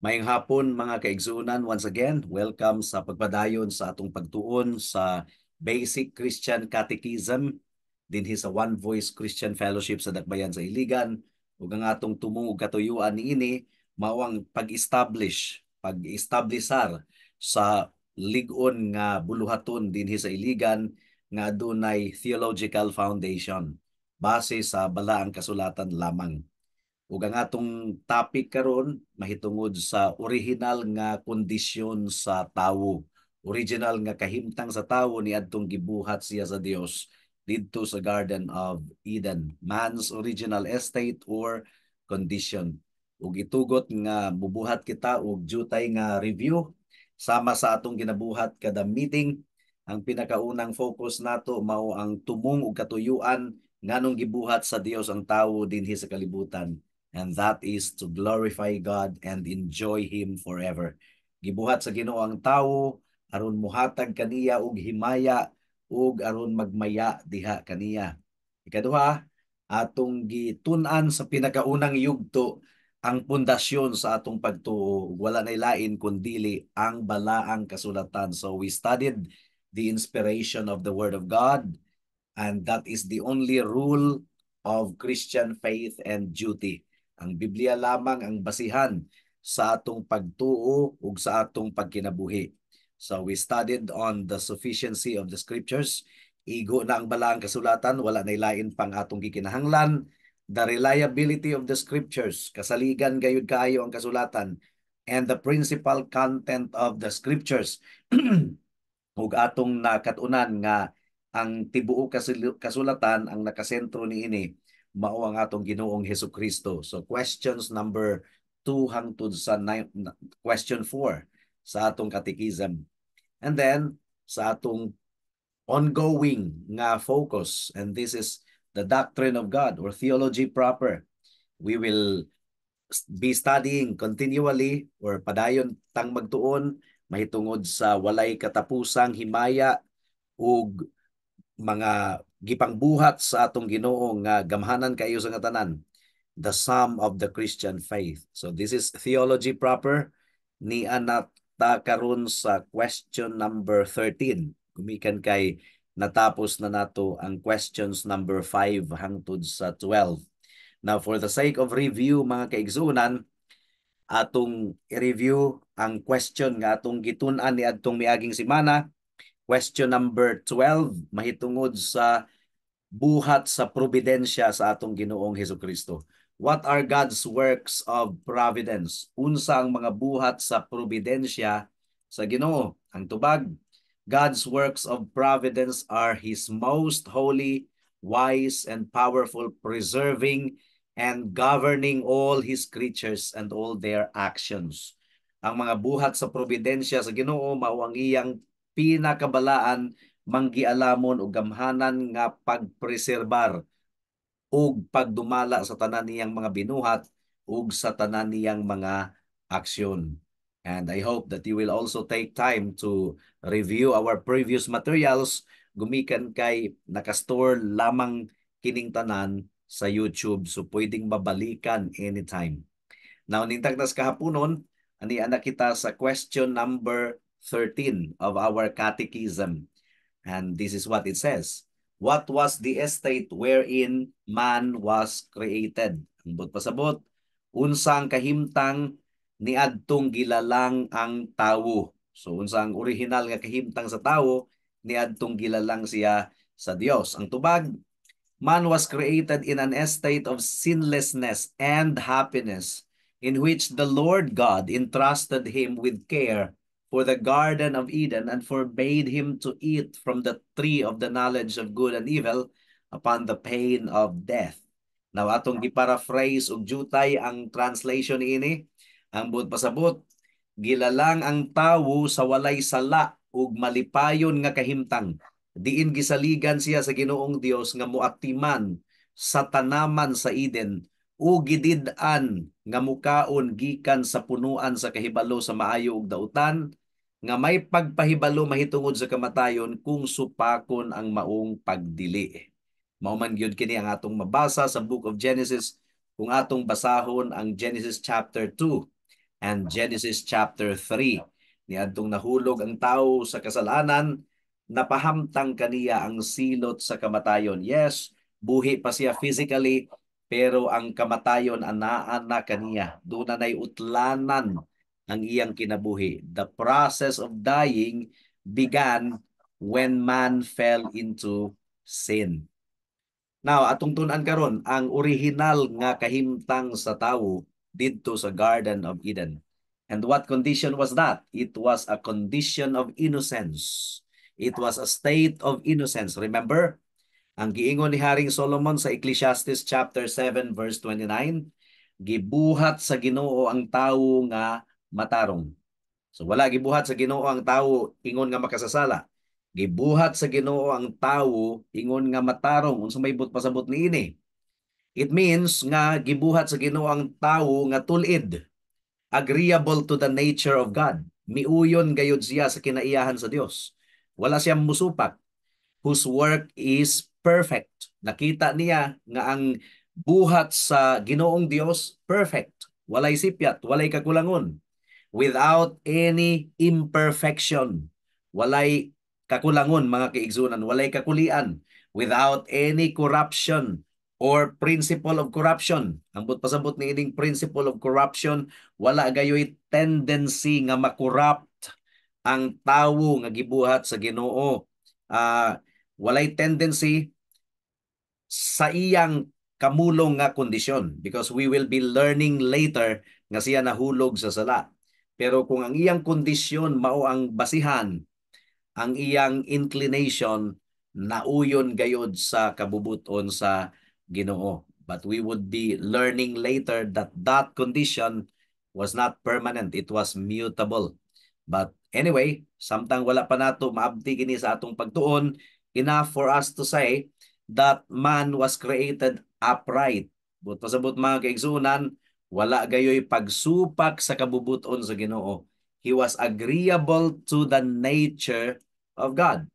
Maayong hapon mga kaigsunan, once again, welcome sa pagpadayon sa atong pagtuon sa Basic Christian Catechism dinhi sa One Voice Christian Fellowship sa Dakbayan sa Iligan. Ug ang atong tumong ug katuyuan niini mao ang pag-establisar sa lig-on nga buluhaton dinhi sa Iligan nga adunay theological foundation base sa balaang kasulatan lamang. Ug ang atong topic karon mahitungod sa original nga kondisyon sa tawo. Original nga kahimtang sa tawo niadtong gibuhat siya sa Dios didto sa Garden of Eden. Man's original estate or condition. Ug itugot nga bubuhat kita og jutay nga review sama sa atong ginabuhat kada meeting. Ang pinakaunang focus nato mao ang tumong ug katuyuan nganong gibuhat sa Dios ang tawo dinhi sa kalibutan, and that is to glorify God and enjoy Him forever. Gibuhat sa Ginoo ang tawo aron muhatag kaniya og himaya ug aron magmaya diha kaniya. Ikaduha, atong gitun-an sa pinakaunang yugto ang pundasyon sa atong pagtuo, wala nay lain kundili ang balaang kasulatan. So we studied the inspiration of the Word of God, and that is the only rule of Christian faith and duty. Ang Biblia lamang ang basihan sa atong pagtuo ug sa atong pagkinabuhi. So we studied on the sufficiency of the scriptures. Igo na ang balaang kasulatan, wala nay lain pang atong gikinahanglan. The reliability of the scriptures, kasaligan gayud kaayo ang kasulatan, and the principal content of the scriptures. Ug atong nakatunan nga ang tibuok kasulatan ang nakasentro niini mao ang atong Ginoong Hesukristo. So questions number 2 hangtod sa question 4 sa atong catechism. And then sa atong ongoing nga focus, and this is the doctrine of God or theology proper. We will be studying continually or padayon tang magtuon mahitungod sa walay katapusang himaya ug mga gipangbuhat sa atong Ginoo nga gamhanan kayo sa tanan, the sum of the Christian faith. So this is theology proper. Ni anak ta karon sa question number 13. Gumikan kay natapos na nato ang questions number 5 hangtod sa 12. Now for the sake of review mga kaigsunan, atong i-review ang question nga atong gitun-an ni adtong miaging semana. Question number 12 mahitungod sa buhat sa providensya sa atong Ginoong Hesukristo. What are God's works of providence? Unsa ang mga buhat sa providensya sa Ginoo? Ang tubag, God's works of providence are His most holy, wise, and powerful, preserving and governing all His creatures and all their actions. Ang mga buhat sa providensya sa Ginoo mao ang iyang pinakabalaan manggialamon og gamhanan nga pagpreserbar ug pagdumala sa tanan niyang mga binuhat ug sa tanan niyang mga aksyon. And I hope that you will also take time to review our previous materials. Gumikan kay nakastore lamang kining tanan sa YouTube, so pwedeng mabalikan anytime. Now, nintagnas kahaponon, ani anak kita sa question number 13 of our catechism. And this is what it says. What was the estate wherein man was created? Ang but pasabot, unsang kahimtang niadtong gilalang ang tawo. So unsang original nga kahimtang sa tawo niadtong gilalang siya sa Dios. Ang tubag, man was created in an estate of sinlessness and happiness, in which the Lord God entrusted him with care for the Garden of Eden and forbade him to eat from the tree of the knowledge of good and evil upon the pain of death. Now atong giparaphrase og jutay ang translation ini, ang buot pasabot, gilalang ang tawo sa walay sala ug malipayon nga kahimtang. Diin gisaligan siya sa Ginoong Dios nga muaktiman sa tanaman sa Eden o gidid-an nga mukaon gikan sa punuan sa kahibalo sa maayo ug dautan nga may pagpahibalo mahitungod sa kamatayon kung supakon ang maong pagdili. Mao man gyud kini ang atong mabasa sa Book of Genesis kung atong basahon ang Genesis chapter 2. and Genesis chapter 3. Niadtong nahulog ang tao sa kasalanan, napahamtang kaniya ang silot sa kamatayon. Yes, buhi pa siya physically, pero ang kamatayon anaa na kaniya. Doon na utlanan ang iyang kinabuhi. The process of dying began when man fell into sin. Now, atong tun-an karon ang original nga kahimtang sa tawo didto sa Garden of Eden. And what condition was that? It was a condition of innocence. It was a state of innocence. Remember, ang giingon ni Haring Solomon sa Ecclesiastes chapter 7 verse 29, gibuhat sa Ginoo ang tawo nga matarong. So wala gibuhat sa Ginoo ang tawo ingon nga makasasala. Gibuhat sa Ginoo ang tawo ingon nga matarong unsa may pasabot niini. It means nga gibuhat sa Ginoo ang tawo nga tulid, agreeable to the nature of God. Miuyon gayud siya sa kinaiyahan sa Dios. Wala siyang musupak, whose work is perfect. Nakita niya nga ang buhat sa Ginoong Dios perfect. Walay sipyat, walay kakulangon, without any imperfection. Walay kakulangon mga kaigsunan, walay kakulian, without any corruption or principle of corruption. Ang pasabot ni ining principle of corruption, wala gayoy tendency nga makorrupt ang tawo nga gibuhat sa Ginoo. Walay tendency sa iyang kamulong nga kondisyon, because we will be learning later nga siya nahulog sa sala. Pero kung ang iyang kondisyon mao ang basihan, ang iyang inclination nauyon gayod sa kabubuton sa Ginoo. But we would be learning later that that condition was not permanent, it was mutable. But anyway, samtang wala pa nato maabdi kini sa atong pagtuon, enough for us to say that man was created upright. But pasabot mga kaigsunan, wala gayoy pagsupak sa kabubuton sa Ginoo. He was agreeable to the nature of God.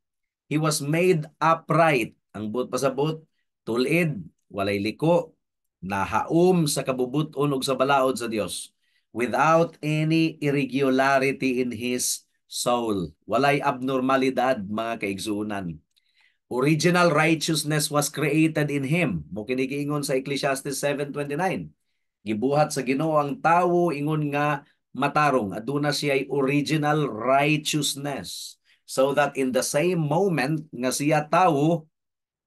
He was made upright. Ang but pasabot, tulid, walay liko, nahaom sa kabubuton ug sa balaod sa Dios, without any irregularity in his soul. Walay abnormalidad mga kaigsunan. Original righteousness was created in him. Mo kini giingon sa Ecclesiastes 7:29. Gibuhat sa Ginoo ang tawo ingon nga matarong, aduna siya original righteousness, so that in the same moment nga siya tawo,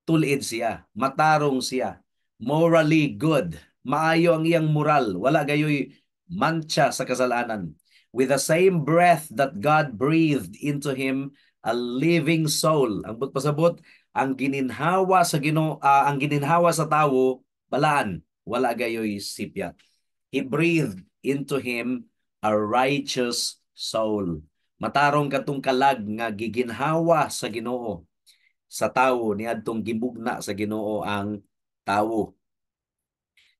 tulid siya, matarong siya, morally good, maayo ang iyang moral, wala gayoy mancha sa kasalanan. With the same breath that God breathed into him, a living soul. Ang pasabot, ang gininhawa sa Ginoo, ang gininhawa sa tawo balaan, wala gayoy sipyat. He breathed into him a righteous soul. Matarong katong kalag nga giginhawa sa Ginoo sa tawo niadtong gibugna sa Ginoo ang tawo.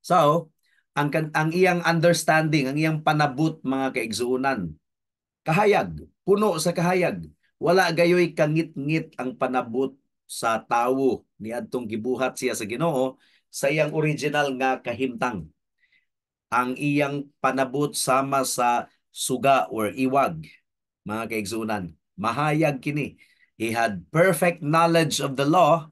So, ang iyang understanding, ang iyang panabot mga kaigsuunan, kahayag, puno sa kahayag. Wala gayoy kangit-ngit ang panabot sa tawo niadtong gibuhat siya sa Ginoo sa iyang original nga kahimtang. Ang iyang panabot sama sa suga or iwag, mga kaigsunan, mahayag kini. He had perfect knowledge of the law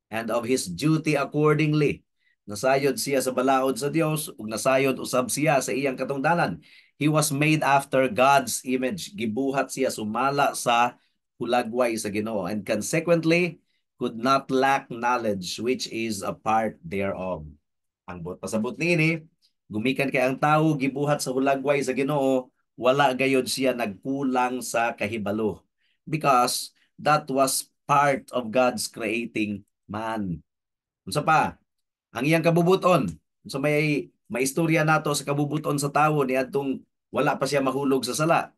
and of his duty accordingly. Nasayod siya sa balaod sa Dios ug nasayod usab siya sa iyang katungdanan. He was made after God's image. Gibuhat siya sumala sa hulagway sa Ginoo, and consequently could not lack knowledge, which is a part thereof. Ang pasabot niini, gumikan kay ang tawo gibuhat sa hulagway sa Ginoo, wala gayod siya nagkulang sa kahibalo, because that was part of God's creating man. Unsa pa? Ang iyang kabubuton. So may istorya nato sa kabubuton sa tawo niadtong wala pa siya mahulog sa sala.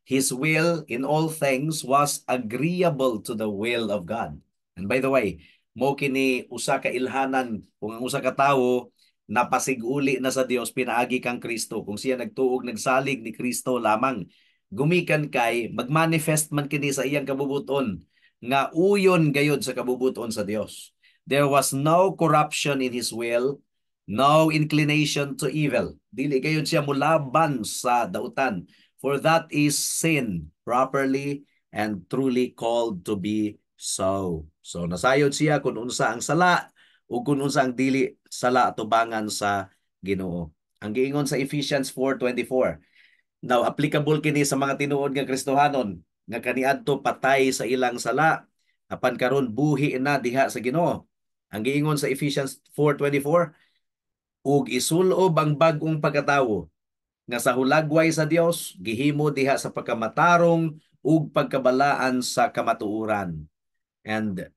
His will in all things was agreeable to the will of God. And by the way, mo kini usa ka ilhanan kung ang usa ka tawo napasiguli na sa Dios pinaagi kang Kristo, kung siya nagtuog nagsalig ni Kristo lamang, gumikan kay magmanifest man kini sa iyang kabubuton nga uyon gayod sa kabubuton sa Dios. There was no corruption in his will, No inclination to evil. Dili kayo siya mulaban sa dautan. For that is sin, properly and truly called to be so. So nasayod siya kung unsa ang sala o kung unsa ang dili sala atubangan sa Ginoo. Ang giingon sa Ephesians 4:24. Now applicable kini sa mga tinuod nga Kristohanon nga kaniadto patay sa ilang sala apan karon buhi na diha sa Ginoo. Ang giingon sa Ephesians 4:24, ug isulob ang bag-ong pagkatawo nga sa hulagway sa Dios gihimo diha sa pagkamatarong ug pagkabalaan sa kamatuoran. And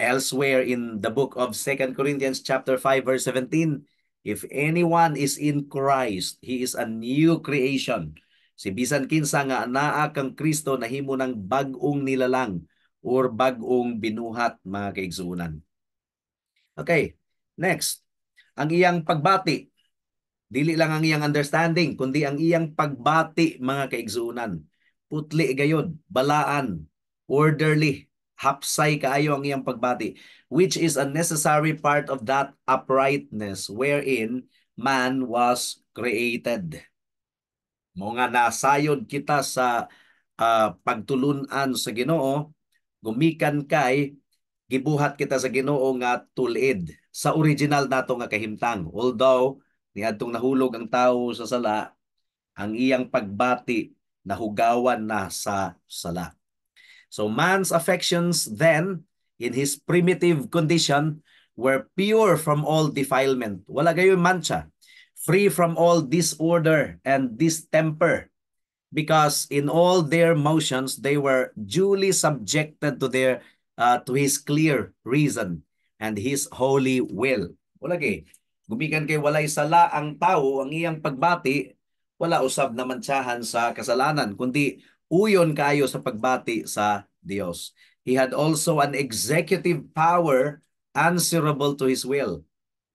elsewhere in the book of 2 Corinthians chapter 5 verse 17, if anyone is in Christ, he is a new creation. Si bisan kinsa nga anaa kang Kristo nahimo ng bag-ong nilalang or bag-ong binuhat, mga kaigsuonan. Okay, next. Ang iyang pagbati. Dili lang ang iyang understanding, kundi ang iyang pagbati, mga kaigsuonan. Putli gayod, balaan, orderly, hapsay kaayo ang iyang pagbati, which is a necessary part of that uprightness wherein man was created. Mo nga nasayod kita sa pagtulunan sa Ginoo, gumikan kay gibuhat kita sa Ginoo nga tulid sa original nato nga kahimtang. Although niadtong nahulog ang tawo sa sala, ang iyang pagbati nahugawan na sa sala. So man's affections then, in his primitive condition, were pure from all defilement. Wala gayon mancha. Free from all disorder and distemper, because in all their motions they were duly subjected to his clear reason and his holy will. Wala kay gumikan kay walay sala ang tao, ang iyang pagbati wala usab na mantsahan sa kasalanan, kundi uyon kayo sa pagbati sa Dios. He had also an executive power answerable to his will.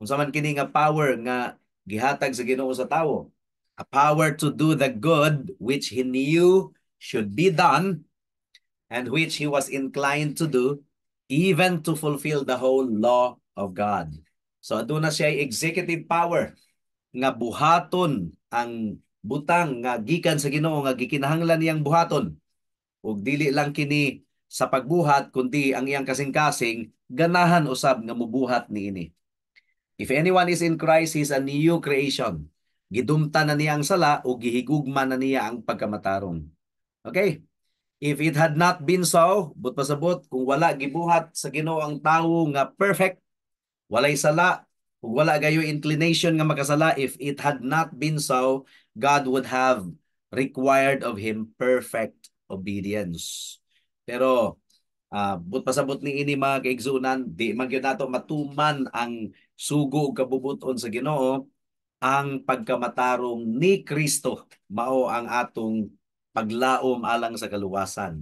Unsa man kini nga power nga gihatag sa Ginoo sa tawo? A power to do the good which he knew should be done and which he was inclined to do, even to fulfill the whole law of God. So aduna siya executive power nga buhaton ang butang nga gikan sa Ginoo nga gikinahanglan niyang buhaton. Ug dili lang kini sa pagbuhat kundi ang iyang kasing-kasing ganahan usab nga mubuhat niini. If anyone is in Christ, he is a new creation. Gidumta na niya ang sala o gihigugma na niya ang pagkamatarong. Okay? If it had not been so, but pasabot, kung wala gibuhat sa Ginoo ang tawo nga perfect, walay sala, ug wala gayo inclination nga makasala, if it had not been so, God would have required of him perfect obedience. Pero but pasabot ni ini, mga kaigsunan, di man gyud nato matuman ang sugo ug kabubuton sa Ginoo. Ang pagkamatarong ni Kristo mao ang atong paglaom alang sa kaluwasan.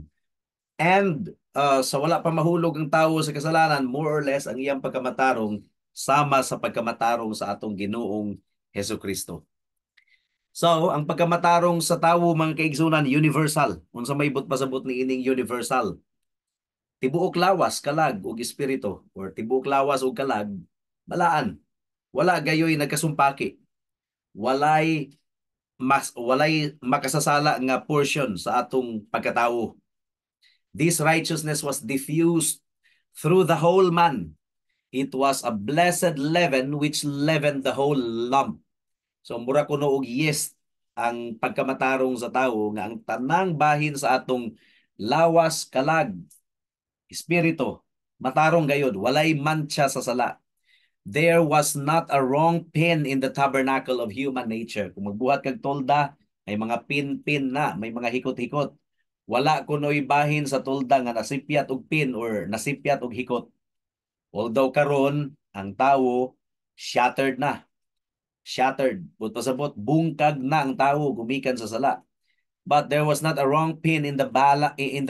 And sa wala pa mahulog ang tawo sa kasalanan, more or less ang iyang pagkamatarong sama sa pagkamatarong sa atong Ginoong Hesukristo. So, ang pagkamatarong sa tawo, mga kaigsunan, universal. Unsa may pasabot ni ining universal? Tibuok lawas, kalag ug espiritu, or tibuok lawas ug kalag balaan. Wala gayoy nagkasumpaki. Walay makasasala nga portion sa atong pagkatawo. This righteousness was diffused through the whole man. It was a blessed leaven which leavened the whole lump. So mura kuno og yeast ang pagkamatarong sa tawo nga ang tanang bahin sa atong lawas, kalag, espiritu matarong gayud, walay mancha sa sala. There was not a wrong pin in the tabernacle of human nature. Kung magbuhat kag tolda, may mga pin-pin na, may mga hikot-hikot. Wala kunoy bahin sa tolda nga nasipyat og pin or nasipyat og hikot. Although karon ang tawo shattered na. Shattered. But pasabot, bungkag na ang tawo gumikan sa sala. But there was not a wrong pin in the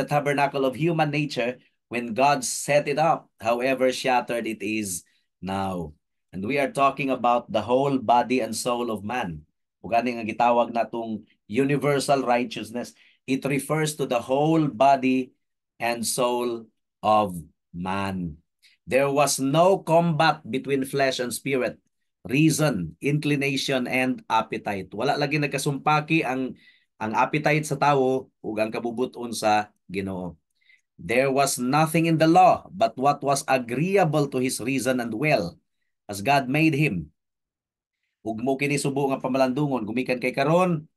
tabernacle of human nature when God set it up, however shattered it is now. And we are talking about the whole body and soul of man. Ug ani nga gitawag natong universal righteousness. It refers to the whole body and soul of man. There was no combat between flesh and spirit, reason, inclination, and appetite. Wala lagi nagkasumpaki ang appetite sa tawo ug ang kabubuton sa Ginoo. There was nothing in the law but what was agreeable to his reason and will, as God made him. Ug mo kini subo nga pamalandungon gumikan kay karon,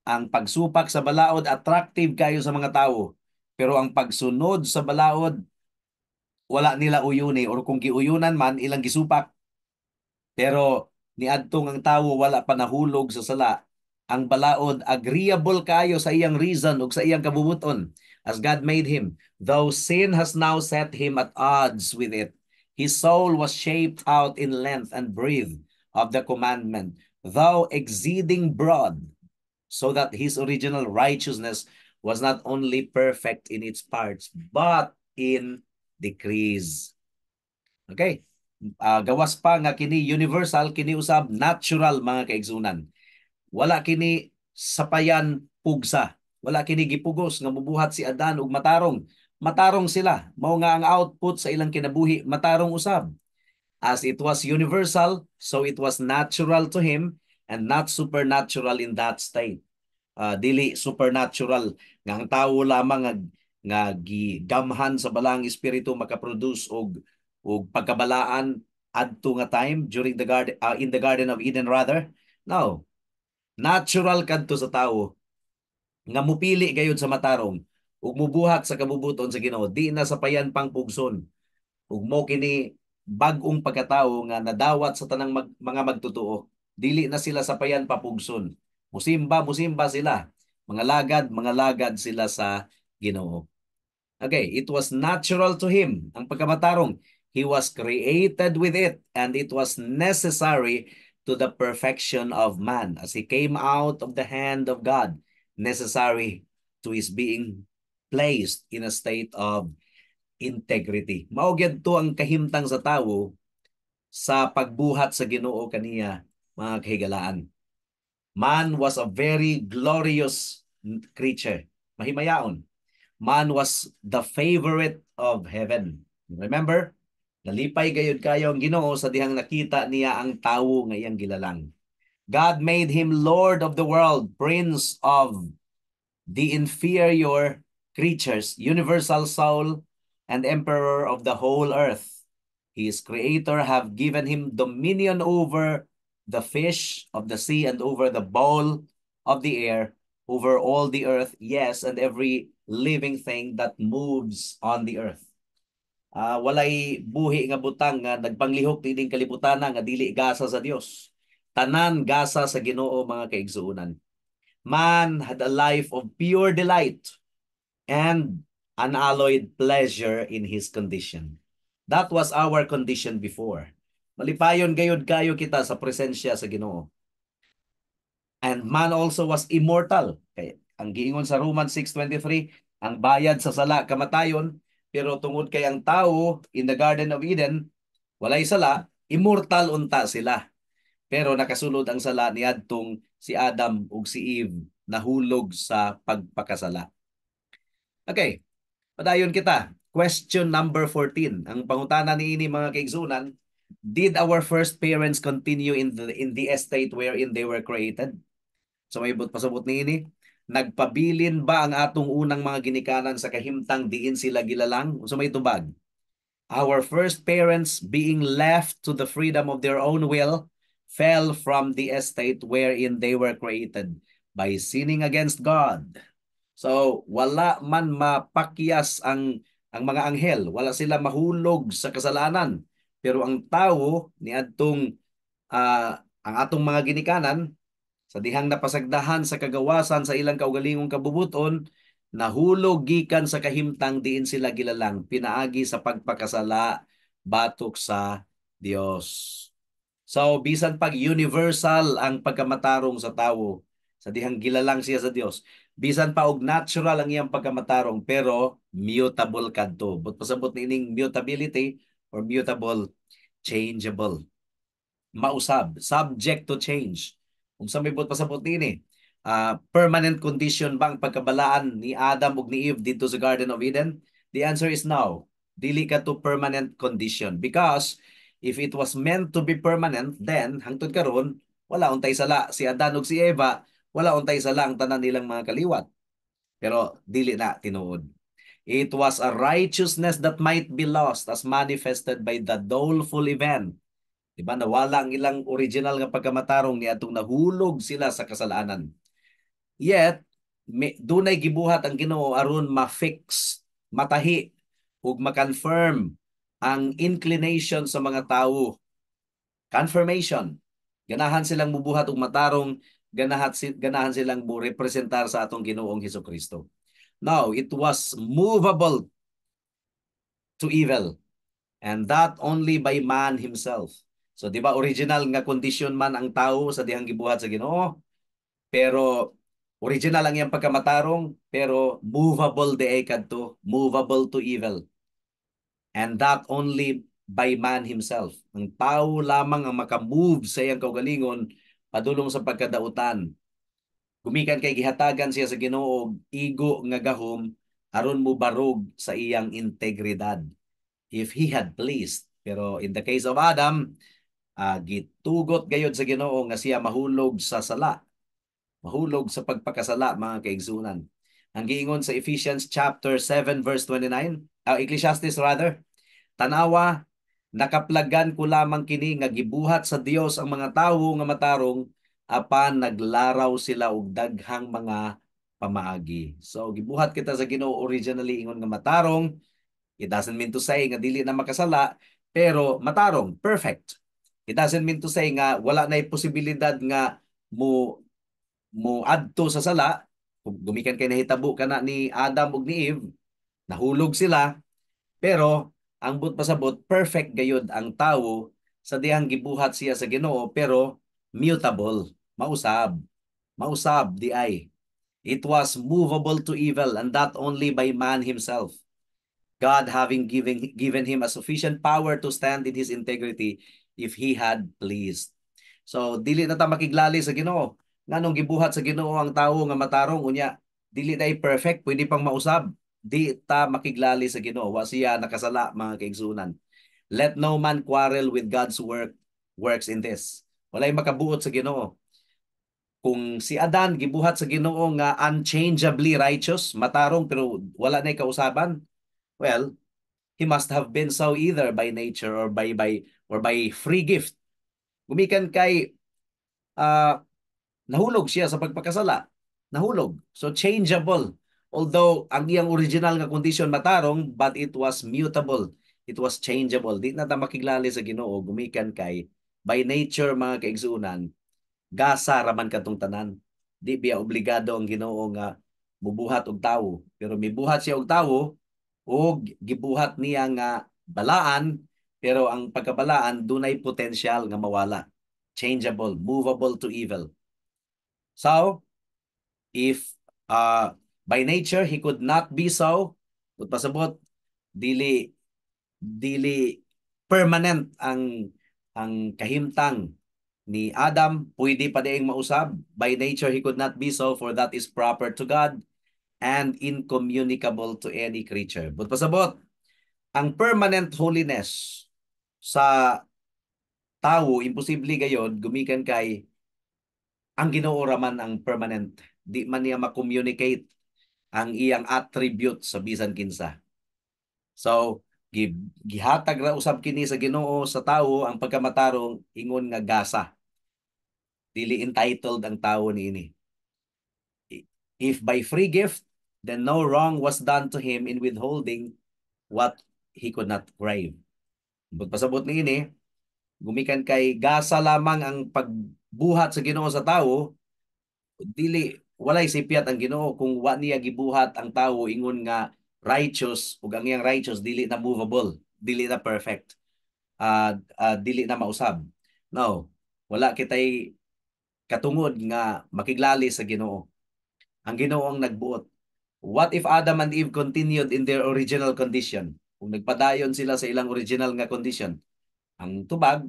ang pagsupak sa balaod attractive kayo sa mga tawo. Pero ang pagsunod sa balaod wala nila uyuni, or kung giuyunan man ilang gisupak. Pero niadtong ang tawo wala pa nahulog sa sala, ang balaod agreeable kayo sa iyang reason ug sa iyang kabubuton as God made him. Though sin has now set him at odds with it, his soul was shaped out in length and breadth of the commandment, though exceeding broad, so that his original righteousness was not only perfect in its parts, but in decrease. Okay? Gawas pa nga kini universal, kini usab natural mga kaigsunan. Wala kini sapayan pugsa. Wala kini gipugos nga mubuhat si Adan ug matarong. Matarong sila. Mao nga ang output sa ilang kinabuhi, matarong usab. As it was universal, so it was natural to him and not supernatural in that state. Dili supernatural nga ang tawo lamang nga gigamhan sa balang espiritu makaproduce og pagkabalaan adto nga time during the garden, in the Garden of Eden rather. No, natural kadto sa tawo nga mupili gayud sa matarong ug mubuhat sa kabubuton sa Ginoo, di na sapayan pang pugson. Ug mo kini bag-ong pagkatawo nga nadawat sa tanang mga magtotoo. Dili na sila sapayan papugson. Musimba sila. Mga lagad sila sa Ginoo. Okay, it was natural to him, ang pagkamatarong. He was created with it, and it was necessary to the perfection of man as he came out of the hand of God, necessary to his being placed in a state of integrity. Mao gyud to ang kahimtang sa tawo sa pagbuhat sa Ginoo kaniya, mga kahigalaan. Man was a very glorious creature. Mahimayaon. Man was the favorite of heaven. Remember? Nalipay gayud kayo ang Ginoo sa dihang nakita niya ang tawo nga iyang gilalang. God made him Lord of the world, Prince of the inferior creatures, universal soul, and emperor of the whole earth. His creator have given him dominion over the fish of the sea and over the bowl of the air, over all the earth, yes, and every living thing that moves on the earth. Walay buhi nga butang nga nagpanglihok dining kalibutan nga dili gasa sa Dios. Tanan gasa sa Ginoo, mga kaigsuonan. Man had a life of pure delight and unalloyed pleasure in his condition. That was our condition before. Malipayon gayud kayo kita sa presensya sa Ginoo. And man also was immortal. Kay ang giingon sa Romans 6:23, ang bayad sa sala kamatayon, pero tungod kay ang tao in the Garden of Eden walay sala, immortal unta sila. Pero nakasulod ang sala niadtong si Adam ug si Eve nahulog sa pagpakasala. Okay, padayon kita. Question number 14. Ang pangutana niini, mga kaigsunan, did our first parents continue in the estate wherein they were created? So may pasabot niini, nagpabilin ba ang atong unang mga ginikanan sa kahimtang diin sila gilalang? So may tubag. Our first parents, being left to the freedom of their own will, fell from the estate wherein they were created by sinning against God. So wala man mapakyas ang mga anghel, wala sila mahulog sa kasalanan. Pero ang tao niadtong ang atong mga ginikanan sa dihang napasagdahan sa kagawasan sa ilang kaugalingong kabubuton, nahulog gikan sa kahimtang diin sila gilalang, pinaagi sa pagpakasala batok sa Dios. So bisan pag universal ang pagkamatarong sa tawo, sa dihang gilalang siya sa Dios, bisan pa og natural ang iyang pagkamatarong, pero mutable kadto. But pasabot niining mutability or mutable, changeable. Mausab, subject to change. Kung sa may pasabot nini, permanent condition ba ang pagkabalaan ni Adam ug ni Eve dito sa Garden of Eden? The answer is no. Dili ka to permanent condition because If it was meant to be permanent, then hangtod karon wala untay sala si Adan ug si Eva, wala untay sala ang tanan nilang mga kaliwat. Pero dili na tinuod. It was a righteousness that might be lost as manifested by the doleful event. Diba? Nawala ang ilang original nga pagkamatarong ni atong nahulog sila sa kasalanan. Yet, dunay gibuhat ang Ginoo aron ma-fix, matahi ug ma-confirm ang inclination sa mga tawo. Confirmation. Ganahan silang mubuhat og matarong, ganahan silang mo representar sa atong Ginoong Hesukristo. Now, it was movable to evil, and that only by man himself. So, di ba, original nga condition man ang tao sa dihang gibuhat sa Ginoo, pero original ang iyang pagkamatarong, pero movable di ay kadto, movable to evil. And that only by man himself. Ang tao lamang ang makamove sa iyang kaugalingon padulong sa pagkadautan. Gumikan kay gihatagan siya sa Ginoo igo nga gahom aron mo barog sa iyang integridad. If he had pleased. Pero in the case of Adam, gitugot gayod sa Ginoo nga siya mahulog sa sala. Mahulog sa pagpakasala, mga kaigsunan. Ang giingon sa Ephesians chapter 7 verse 29, Ecclesiastes rather, tanawa, nakaplagan ko lamang kini nga gibuhat sa Dios ang mga tawo nga matarong apan naglaraw sila og daghang mga pamaagi. So gibuhat kita sa Ginoo originally ingon nga matarong. It doesn't mean to say nga dili na makasala, pero matarong, perfect. It doesn't mean to say nga wala na posibilidad nga mo adto sa sala. Gumikan kay nahitabo kana ni Adam ug ni Eve, nahulog sila, pero ang but pasabot perfect gayud ang tawo sa dihang gibuhat siya sa Ginoo, pero mutable, mausab di ay. It was movable to evil, and that only by man himself. God having given him a sufficient power to stand in his integrity if he had pleased. So dili na ta makiglali sa Ginoo. Nganong gibuhat sa Ginoo ang tawo nga matarong unya, dili na perfect, pwede pang mausab. Di ta makiglali sa Ginoo, wa siya nakasala, mga kaigsunan. Let no man quarrel with God's works in this. Walay makabuot sa Ginoo. Kung si Adan gibuhat sa Ginoo nga unchangeably righteous, matarong pero wala nay kausaban, well, he must have been so either by nature or by free gift. Gumikan kay nahulog siya sa pagpakasala. Nahulog. So changeable. Although ang iyang original nga condition matarong, but it was mutable. It was changeable. Di na ta makiglali sa Ginoo gumikan kay by nature, mga kaigsunan, gasa raman katong tanan. Di biya obligado ang Ginoo nga mubuhat og tawo. Pero mibuhat siya og tawo o gibuhat niya nga balaan, pero ang pagkabalaan dunay potensyal nga mawala. Changeable, movable to evil. So, if by nature he could not be so, but pasabot dili permanent ang kahimtang ni Adam, pwede pa diing mausab. By nature he could not be so, for that is proper to God and incommunicable to any creature. But pasabot, ang permanent holiness sa tao, imposible gayod, gumikan kay ang Ginoo raman ang permanent. Di man niya ma-communicate ang iyang attribute sa bisan kinsa. So, gihatag ra usab kini sa Ginoo sa tawo ang pagkamatarong ingon nga gasa. Dili entitled ang tawo niini. If by free gift, then no wrong was done to him in withholding what he could not crave. Pasabot niini, gumikan kay gasa lamang ang pagbuhat sa Ginoo sa tawo, dili walay sipiat ang Ginoo kung wa niya gibuhat ang tawo ingon nga righteous, ug ang iyang righteous dili na movable, dili na perfect, dili na mausab. No, wala kitay katungod nga makiglali sa Ginoo. Ang Ginoo ang nagbuot. What if Adam and Eve continued in their original condition? Kung nagpadayon sila sa ilang original nga condition, ang tubag,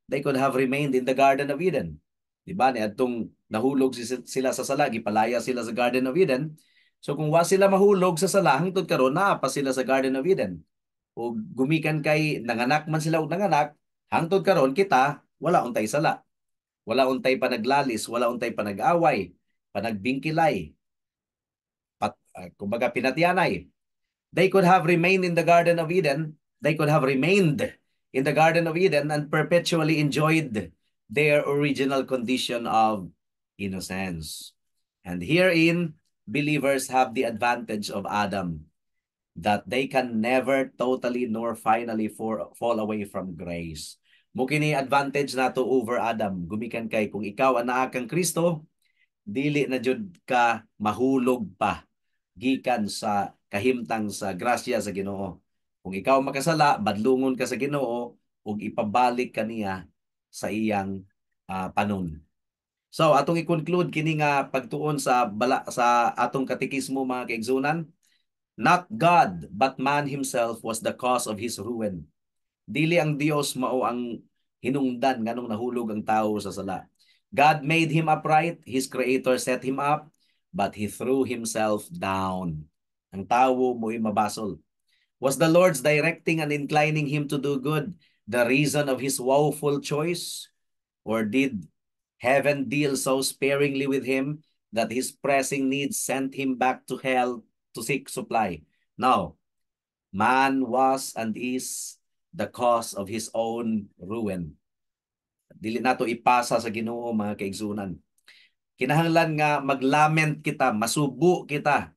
they could have remained in the Garden of Eden. Diba? Niadtong nahulog sila sa sala, gipalaya sila sa Garden of Eden. So kung wa sila mahulog sa sala, hangtod karon naa pa sila sa Garden of Eden. O gumikan kay nanganak man sila og nanganak, Hangtod karon kita wala untay sala. Wala untay panaglalis, wala untay panag-away, panagbingkilay, kumbaga pinatyanay. They could have remained in the Garden of Eden. They could have remained in the Garden of Eden and perpetually enjoyed their original condition of innocence. And herein, believers have the advantage of Adam, that they can never totally nor finally fall away from grace. Mukini advantage nato over Adam. Gumikan kay kung ikaw anaa kang Kristo, dili na jud ka mahulog pa gikan sa kahimtang sa grasya sa Ginoo. Kung ikaw makasala, badlungon ka sa Ginoo ug ipabalik kaniya sa iyang panon. So atong i-conclude kini nga pagtuon sa sa atong katekismo mga kaigsunan. Not God but man himself was the cause of his ruin. Dili ang Dios mao ang hinungdan nganong nahulog ang tawo sa sala. God made him upright, his creator set him up, but he threw himself down. Ang tawo mo'y mabasol. Was the Lord's directing and inclining him to do good the reason of his woeful choice? Or did heaven deal so sparingly with him that his pressing needs sent him back to hell to seek supply? No. Man was and is the cause of his own ruin. Dili nato ipasa sa Ginoo mga kaigsunan. Kinahanglan nga maglament kita, masubo kita,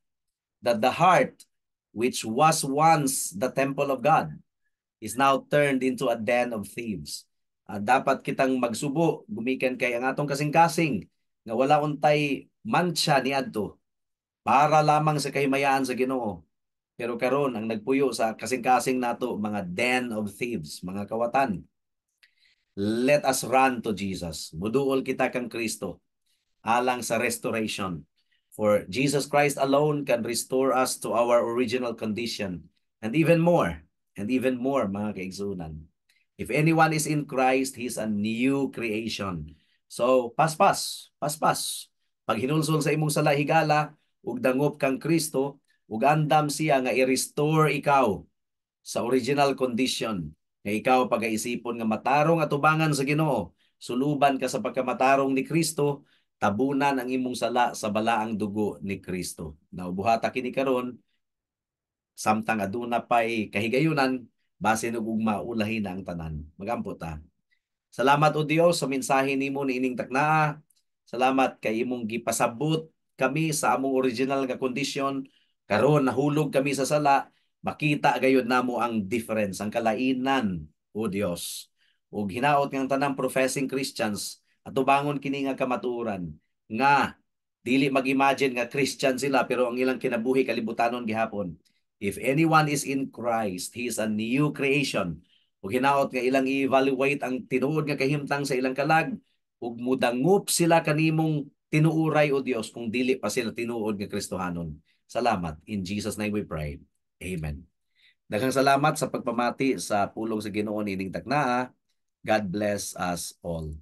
that the heart which was once the temple of God is now turned into a den of thieves. Dapat kitang magsubo, gumikan kay ang atong kasing-kasing nga wala untay mancha niadto para lamang sa kahimayaan sa Ginoo. Pero karon ang nagpuyo sa kasing-kasing nato mga den of thieves, mga kawatan. Let us run to Jesus. Muduol kita kang Kristo alang sa restoration. For Jesus Christ alone can restore us to our original condition and even more mga kaigsunan. If anyone is in Christ, he is a new creation. So, paspas. Pag hinulsol sa imong sala higala, ug dangop kang Kristo, ug andam siya nga i-restore ikaw sa original condition. Nga ikaw pagaisipon nga matarong atubangan sa Ginoo, suluban ka sa pagkamatarong ni Kristo, tabunan ang imong sala sa balaang dugo ni Kristo. Naubuhata kini karon samtang aduna pay kahigayunan basin ug maulahin na ang tanan. Magampo ta. Salamat o Dios sa mensahe nimo niining taknaa. Salamat kay imong gipasabot kami sa among original nga kondisyon. Karon nahulog kami sa sala, makita gayud namo ang difference, ang kalainan o Dios. Ug hinaot nga tanang professing Christians atubangon kini nga kamatuoran nga dili mag-imagine nga Christian sila pero ang ilang kinabuhi kalibutanon gihapon. If anyone is in Christ, he is a new creation. Ug hinaot nga ilang i-evaluate ang tinuod nga kahimtang sa ilang kalag ug mudangup sila kanimong tinuuray o Dios kung dili pa sila tinuod nga Kristohanon. Salamat. In Jesus' name we pray. Amen. Daghang salamat sa pagpamati sa pulong sa Ginoo nining taknaa. God bless us all.